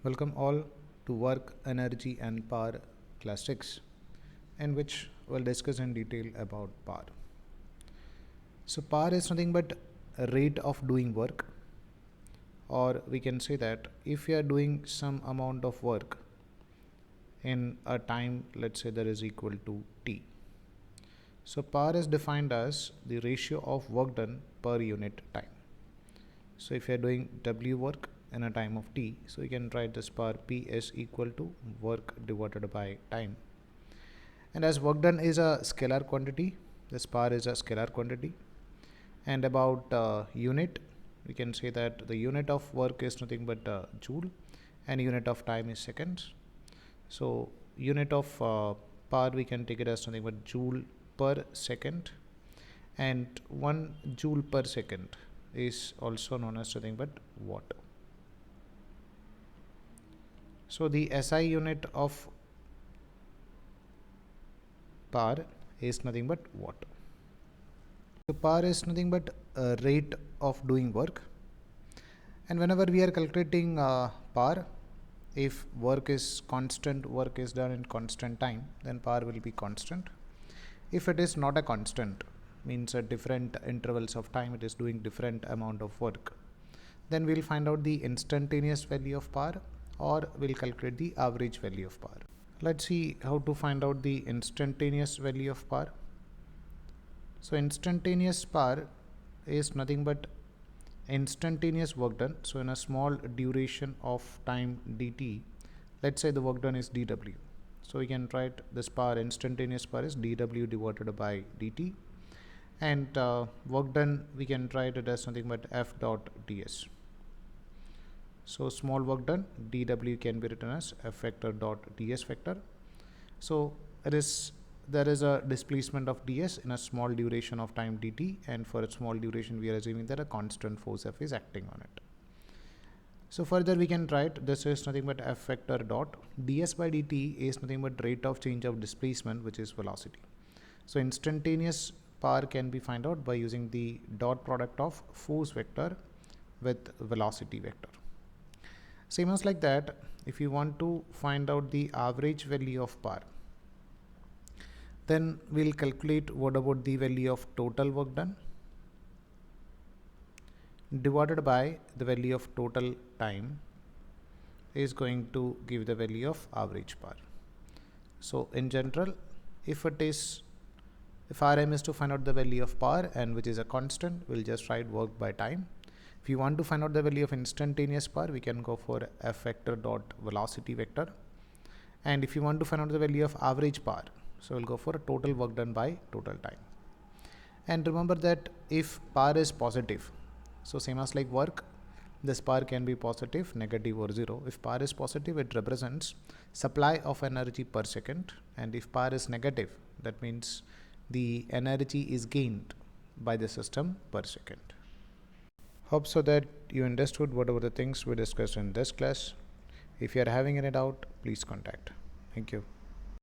Welcome all to Work, Energy and Power Class 6, in which we'll discuss in detail about power. So power is nothing but a rate of doing work, or we can say that if you are doing some amount of work in a time, let's say that is equal to T. So power is defined as the ratio of work done per unit time. So if you are doing W work in a time of T, so you can write this power P is equal to work divided by time. And as work done is a scalar quantity, this power is a scalar quantity. And about unit, we can say that the unit of work is nothing but joule and unit of time is seconds. So unit of power, we can take it as nothing but joule per second, and 1 joule per second is also known as nothing but watt. So the SI unit of power is nothing but watt. So power is nothing but a rate of doing work, and whenever we are calculating power, if work is constant, work is done in constant time, then power will be constant. If it is not a constant, means at different intervals of time it is doing different amount of work, then we'll find out the instantaneous value of power, or we'll calculate the average value of power. Let's see how to find out the instantaneous value of power. So instantaneous power is nothing but instantaneous work done. So in a small duration of time dt, let's say the work done is dw. So we can write this power, instantaneous power, is dw divided by dt, and work done we can write it as nothing but f dot ds. So small work done dw can be written as f vector dot ds vector. So there is a displacement of ds in a small duration of time dt, and for a small duration we are assuming that a constant force f is acting on it. So further we can write this is nothing but f vector dot ds by dt is nothing but rate of change of displacement, which is velocity. So instantaneous power can be found out by using the dot product of force vector with velocity vector. Same as like that, if you want to find out the average value of power, then we'll calculate what about the value of total work done divided by the value of total time is going to give the value of average power. So in general, if Rm is to find out the value of power and which is a constant, we'll just write work by time. If you want to find out the value of instantaneous power, we can go for f vector dot velocity vector. And if you want to find out the value of average power, so we'll go for a total work done by total time. And remember that if power is positive, so same as like work, this power can be positive, negative or zero. If power is positive, it represents supply of energy per second, and if power is negative, that means the energy is gained by the system per second. Hope so that you understood whatever the things we discussed in this class. If you are having any doubt, please contact. Thank you.